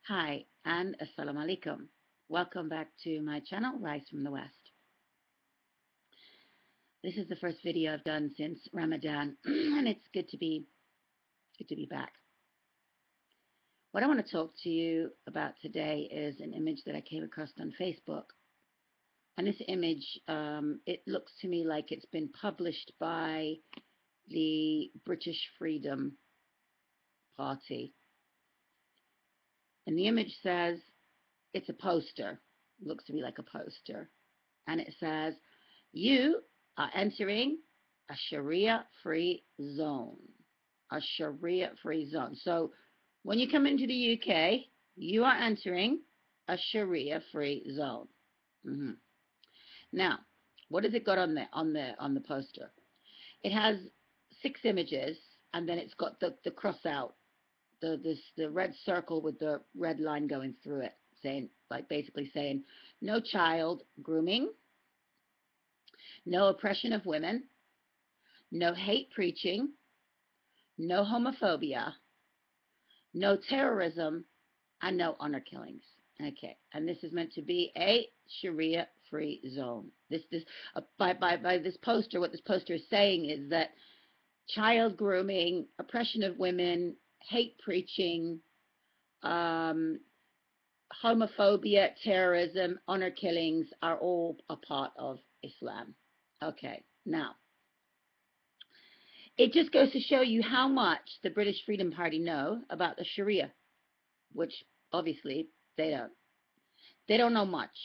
Hi and Assalamu alaikum. Welcome back to my channel, Rise from the West. This is the first video I've done since Ramadan, and it's good to be back. What I want to talk to you about today is an image that I came across on Facebook. And this image, it looks to me like it's been published by the British Freedom Party. And the image says, it's a poster. It looks to me like a poster. And it says, you are entering a Sharia-free zone. A Sharia-free zone. So when you come into the UK, you are entering a Sharia-free zone. Now, what has it got on the poster? It has 6 images, and then it's got the cross out, the red circle with the red line going through it, saying, like, basically saying, no child grooming, no oppression of women, no hate preaching, no homophobia, no terrorism, and no honor killings. Okay, and this is meant to be a Sharia-free zone. By this poster, what this poster is saying is that child grooming, oppression of women, hate preaching, homophobia, terrorism, honor killings are all a part of Islam. Okay, now, it just goes to show you how much the British Freedom Party know about the Sharia, which obviously they don't. They don't know much.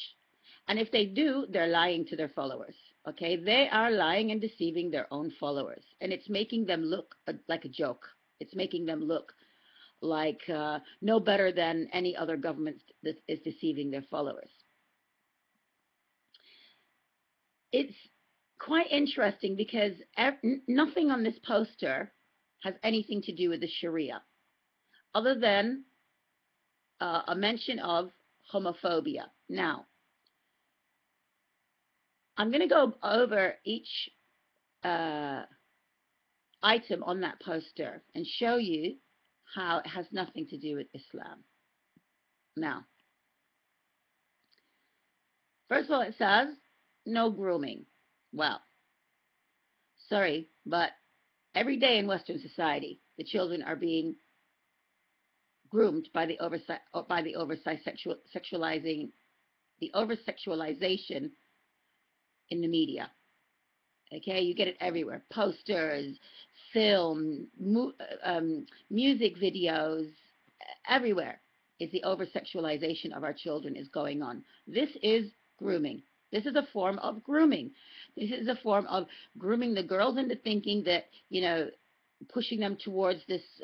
And if they do, they're lying to their followers. Okay, they are lying and deceiving their own followers. And it's making them look like a joke. It's making them look like no better than any other government that is deceiving their followers. It's quite interesting because nothing on this poster has anything to do with the Sharia, other than a mention of homophobia. Now, I'm going to go over each item on that poster and show you how it has nothing to do with Islam. Now, first of all, it says no grooming. Well, sorry, but every day in Western society, the children are being groomed by the over-sexualization in the media. Okay, you get it everywhere. Posters, film, music videos, everywhere is the over-sexualization of our children is going on. This is grooming. This is a form of grooming. This is a form of grooming the girls into thinking that, you know, pushing them towards this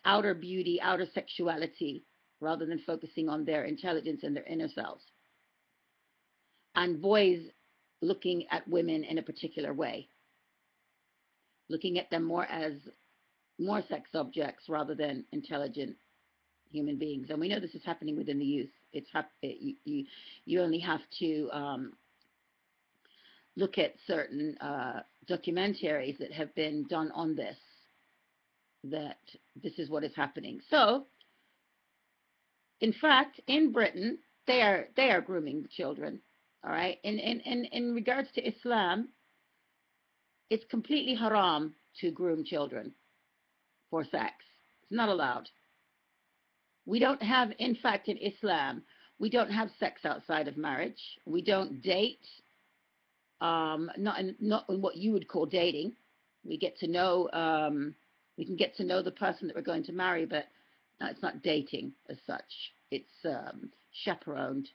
outer beauty, outer sexuality, rather than focusing on their intelligence and their inner selves. And boys looking at women in a particular way, looking at them more as sex objects rather than intelligent human beings. And we know this is happening within the youth. You only have to look at certain documentaries that have been done on this, that this is what is happening. So, in fact, in Britain, they are grooming children. All right. In regards to Islam, it's completely haram to groom children for sex. It's not allowed. We don't have, in fact, in Islam, we don't have sex outside of marriage. We don't date, not in what you would call dating. We get to know, we can get to know the person that we're going to marry, but no, it's not dating as such. It's chaperoned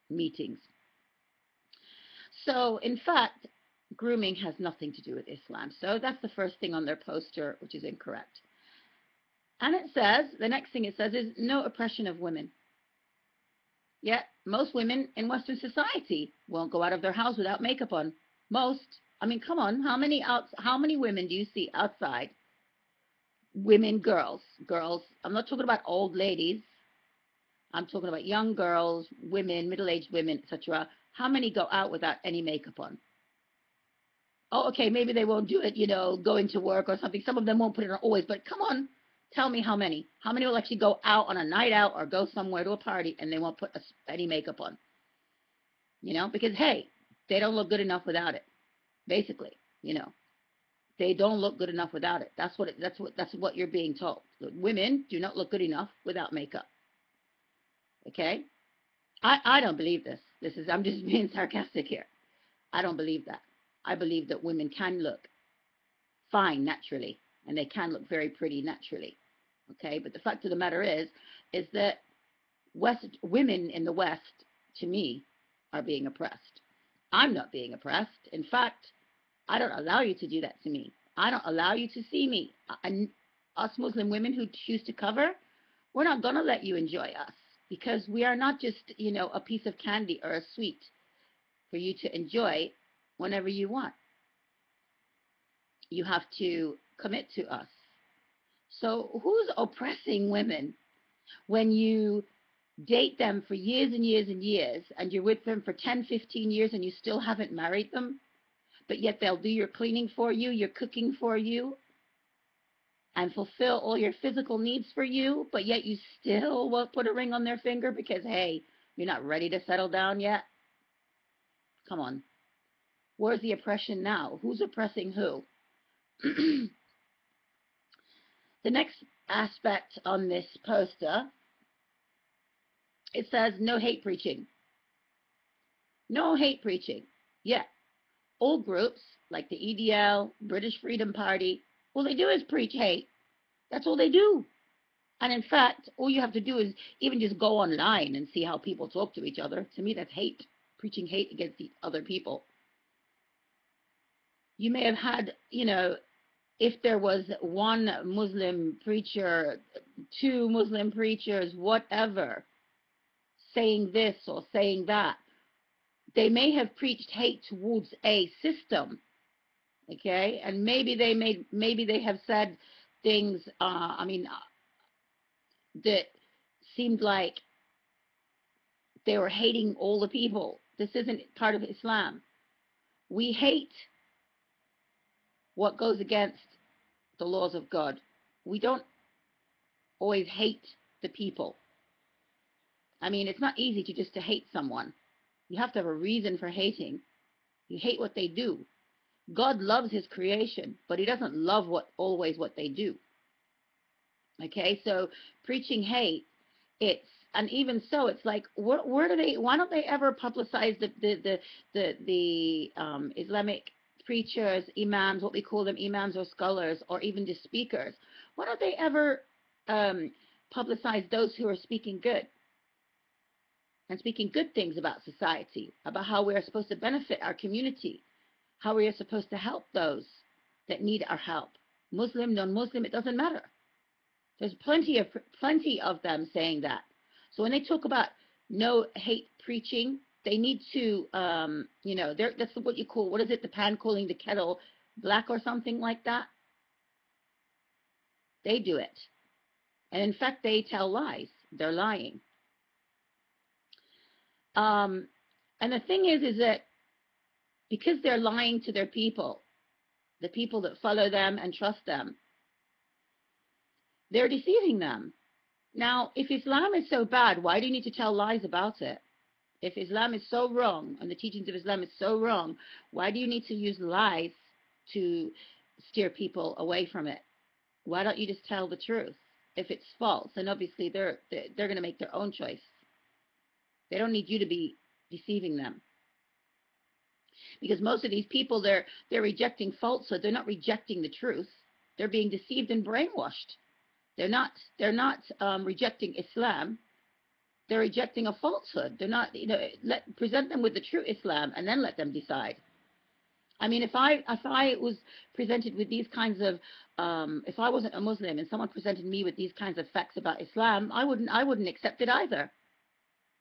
meetings. So, in fact, grooming has nothing to do with Islam. So that's the first thing on their poster, which is incorrect. And it says, the next thing it says is no oppression of women. Yet, most women in Western society won't go out of their house without makeup on. Most. I mean, come on, how many women do you see outside? Women, girls. I'm not talking about old ladies. I'm talking about young girls, women, middle-aged women, etc. How many go out without any makeup on? Oh, okay, maybe they won't do it, you know, going to work or something. Some of them won't put it on always, but come on. Tell me how many. How many will actually go out on a night out or go somewhere to a party and they won't put any makeup on? You know, because hey, they don't look good enough without it. Basically, you know, they don't look good enough without it. That's what you're being told. Women do not look good enough without makeup. Okay? I don't believe this. I'm just being sarcastic here. I don't believe that. I believe that women can look fine naturally, and they can look very pretty naturally. Okay? But the fact of the matter is that women in the West, to me, are being oppressed. I'm not being oppressed. In fact, I don't allow you to do that to me. I don't allow you to see me. Us Muslim women who choose to cover, we're not going to let you enjoy us, because we are not just, a piece of candy or a sweet for you to enjoy whenever you want. You have to commit to us. So who's oppressing women when you date them for years and years and years, and you're with them for 10, 15 years and you still haven't married them, but yet they'll do your cleaning for you, your cooking for you, and fulfill all your physical needs for you, but yet you still won't put a ring on their finger because, hey, you're not ready to settle down yet? Come on. Where's the oppression now? Who's oppressing who? The next aspect on this poster, it says no hate preaching. No hate preaching. Yeah. All groups like the EDL, British Freedom Party, all they do is preach hate. That's all they do. And in fact, all you have to do is even just go online and see how people talk to each other. To me, that's hate, preaching hate against the other people. You may have had, if there was one Muslim preacher, two Muslim preachers, whatever, saying this or saying that, they may have preached hate towards a system, okay? And maybe they have said things, that seemed like they were hating all the people. This isn't part of Islam. We hate what goes against the laws of God. We don't always hate the people. It's not easy to hate someone. You have to have a reason for hating. You hate what they do. God loves his creation, but he doesn't love always what they do. Okay, so preaching hate, and even so, it's like, why don't they ever publicize the Islamic preachers, imams, what we call them, imams or scholars, or even just speakers? Why don't they ever publicize those who are speaking good and speaking good things about society, about how we are supposed to benefit our community, how we are supposed to help those that need our help, Muslim, non-Muslim, it doesn't matter. There's plenty of them saying that. So when they talk about no hate preaching, they need to, that's what you call, what is it, the pan calling the kettle black or something like that? They do it. And in fact, they tell lies. They're lying. And the thing is that because they're lying to their people, the people that follow them and trust them, they're deceiving them. Now, if Islam is so bad, why do you need to tell lies about it? If Islam is so wrong, and the teachings of Islam is so wrong, why do you need to use lies to steer people away from it? Why don't you just tell the truth? If it's false, then obviously they're going to make their own choice. They don't need you to be deceiving them. Because most of these people, they're rejecting falsehood. They're not rejecting the truth. They're being deceived and brainwashed. They're not rejecting Islam. They're rejecting a falsehood. They're not, present them with the true Islam and then let them decide. If I was presented with these kinds of, if I wasn't a Muslim and someone presented me with these kinds of facts about Islam, I wouldn't accept it either.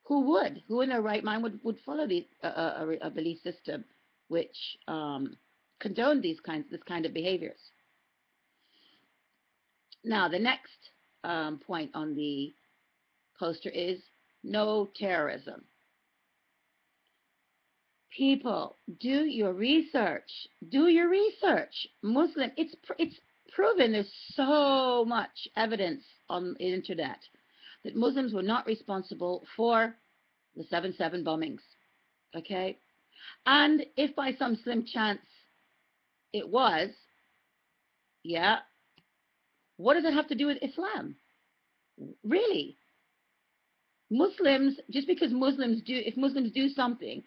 Who would? Who in their right mind would follow a belief system which condoned this kind of behaviors? Now, the next point on the poster is no terrorism. People, do your research. Do your research. Muslim, it's proven, there's so much evidence on the internet that Muslims were not responsible for the 7/7 bombings. Okay? And if by some slim chance it was, yeah, what does it have to do with Islam? Really? Muslims, just because Muslims do, if Muslims do something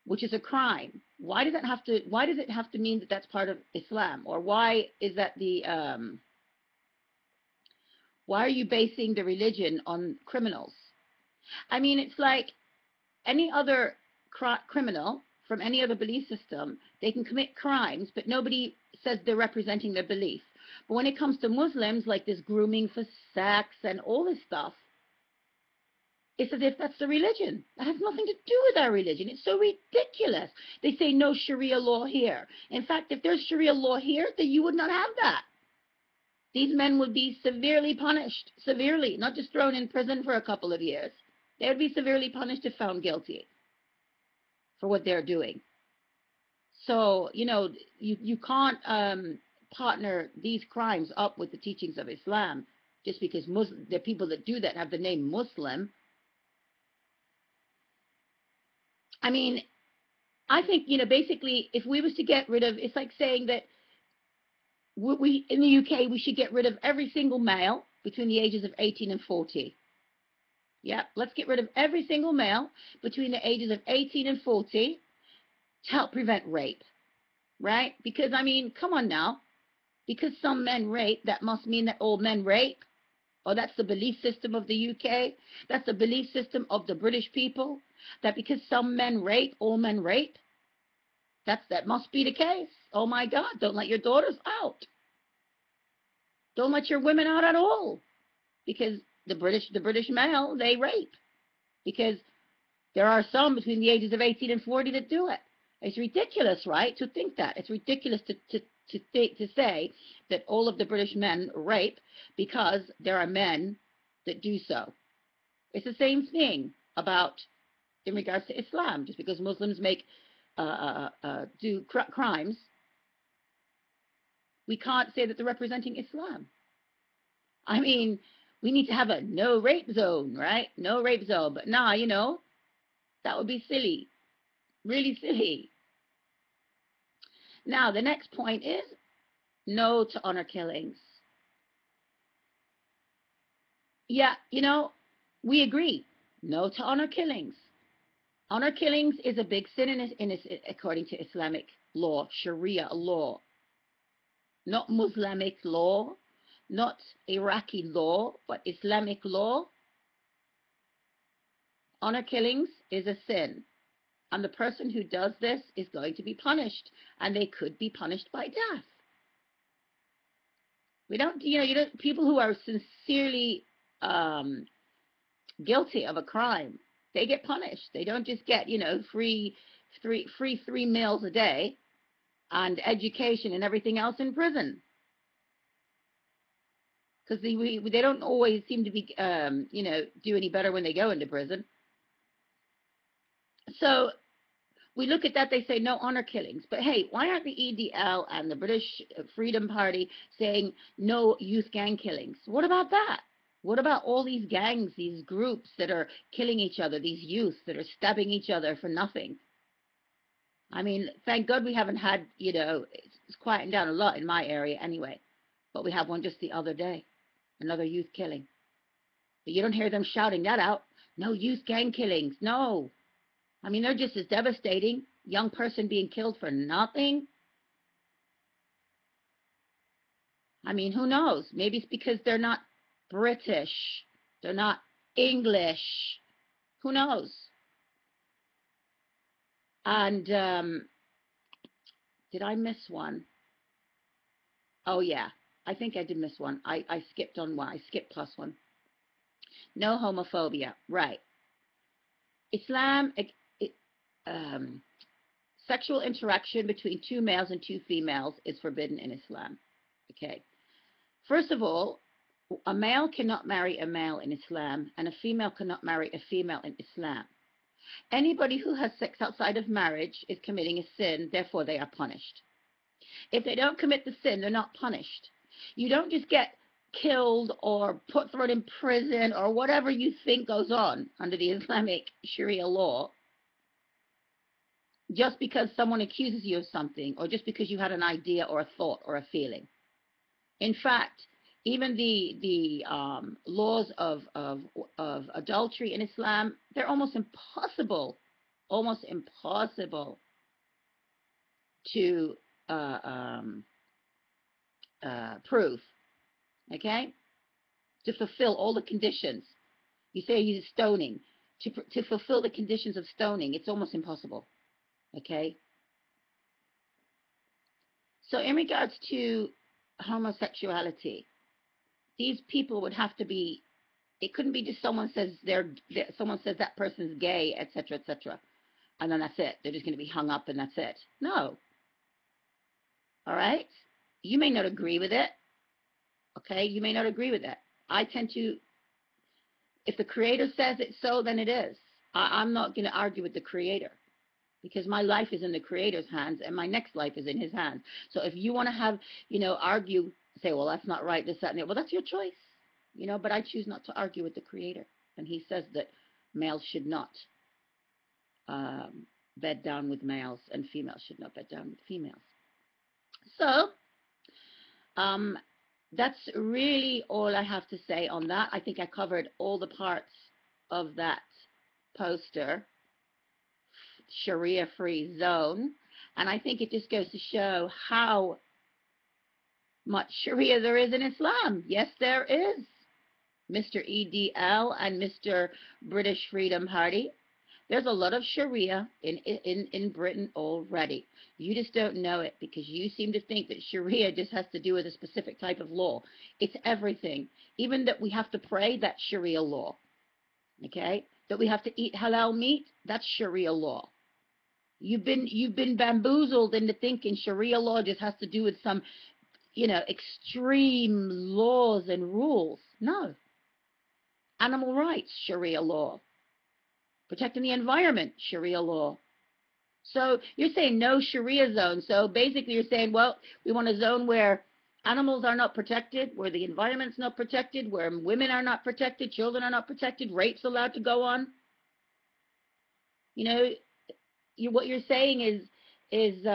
which is a crime, why does it have to mean that that's part of Islam? Or why is that why are you basing the religion on criminals? I mean, it's like any other criminal from any other belief system, they can commit crimes, but nobody says they're representing their belief. But when it comes to Muslims, like this grooming for sex and all this stuff, it's as if that's the religion. That has nothing to do with our religion. It's so ridiculous. They say no Sharia law here. In fact, if there's Sharia law here, then you would not have that. These men would be severely punished, severely, not just thrown in prison for a couple of years. They would be severely punished if found guilty for what they're doing. So, you can't partner these crimes up with the teachings of Islam just because the people that do that have the name Muslim. I mean, I think, basically, if we was to get rid of, it's like saying that we in the UK, we should get rid of every single male between the ages of 18 and 40. Yeah, let's get rid of every single male between the ages of 18 and 40 to help prevent rape, right? Because, I mean, come on now. Because some men rape, that must mean that all men rape? Or that's the belief system of the UK? That's the belief system of the British people? That because some men rape, all men rape? That must be the case. Oh my God, don't let your daughters out. Don't let your women out at all. Because the British male, they rape. Because there are some between the ages of 18 and 40 that do it. It's ridiculous, right, to think that. It's ridiculous to say that all of the British men rape because there are men that do so. It's the same thing in regards to Islam. Just because Muslims do crimes, we can't say that they're representing Islam. I mean, we need to have a no rape zone, right? No rape zone. But nah, that would be silly. Really silly. Now, the next point is no to honor killings. Yeah, we agree. No to honor killings. Honor killings is a big sin according to Islamic law, Sharia law. Not Muslimic law, not Iraqi law, but Islamic law. Honor killings is a sin. And the person who does this is going to be punished. And they could be punished by death. We don't, people who are sincerely guilty of a crime, they get punished. They don't just get, free 3 meals a day and education and everything else in prison. Because they don't always seem to be, do any better when they go into prison. So we look at that, they say no honor killings. But hey, why aren't the EDL and the British Freedom Party saying no youth gang killings? What about that? What about all these gangs, these groups that are killing each other, these youth that are stabbing each other for nothing? I mean, thank God we haven't had, it's quieting down a lot in my area anyway. But we have one just the other day, another youth killing. But you don't hear them shouting that out. No youth gang killings, no. I mean, they're just as devastating. Young person being killed for nothing. I mean, who knows? Maybe it's because they're not British. They're not English. Who knows? And did I miss one? Oh, yeah. I think I did miss one. I skipped on one. I skipped plus one. No homophobia. Right. Islam, sexual interaction between 2 males and 2 females is forbidden in Islam. Okay. First of all, a male cannot marry a male in Islam, and a female cannot marry a female in Islam. Anybody who has sex outside of marriage is committing a sin, therefore they are punished. If they don't commit the sin, they're not punished. You don't just get killed or thrown in prison or whatever you think goes on under the Islamic Sharia law just because someone accuses you of something or just because you had an idea or a thought or a feeling. In fact, even the laws of adultery in Islam, they're almost impossible to uh, um, prove, okay? To fulfill all the conditions. You say you use stoning. To fulfill the conditions of stoning, it's almost impossible, okay? So in regards to homosexuality, these people would have to be, it couldn't be just someone says someone says that person's gay, etc., etc., and then that's it. They're just going to be hung up and that's it. No. All right? You may not agree with it. Okay? You may not agree with it. I tend to, if the Creator says it's so, then it is. I'm not going to argue with the Creator because my life is in the Creator's hands and my next life is in His hands. So if you want to have, argue, say, well, that's not right, this, that, and that, well, that's your choice. But I choose not to argue with the Creator. And He says that males should not bed down with males and females should not bed down with females. So that's really all I have to say on that. I think I covered all the parts of that poster, Sharia-free zone. And I think it just goes to show how much Sharia there is in Islam. Yes, there is. Mr. EDL and Mr. British Freedom Party. There's a lot of Sharia in Britain already. You just don't know it because you seem to think that Sharia just has to do with a specific type of law. It's everything. Even that we have to pray, that's Sharia law. Okay? That we have to eat halal meat, that's Sharia law. You've been bamboozled into thinking Sharia law just has to do with some, extreme laws and rules. No. Animal rights, Sharia law. Protecting the environment, Sharia law. So you're saying no Sharia zone. So basically you're saying, well, we want a zone where animals are not protected, where the environment's not protected, where women are not protected, children are not protected, rape's allowed to go on. What you're saying is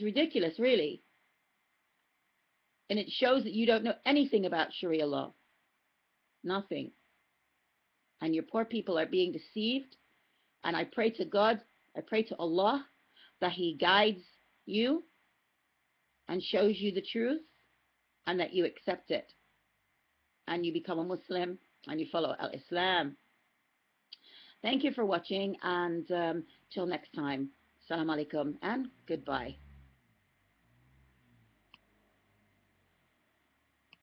ridiculous, really. And it shows that you don't know anything about Sharia law. Nothing. And your poor people are being deceived. And I pray to God, I pray to Allah that He guides you and shows you the truth and that you accept it and you become a Muslim and you follow Al-Islam. Thank you for watching and till next time. Assalamu alaikum and goodbye.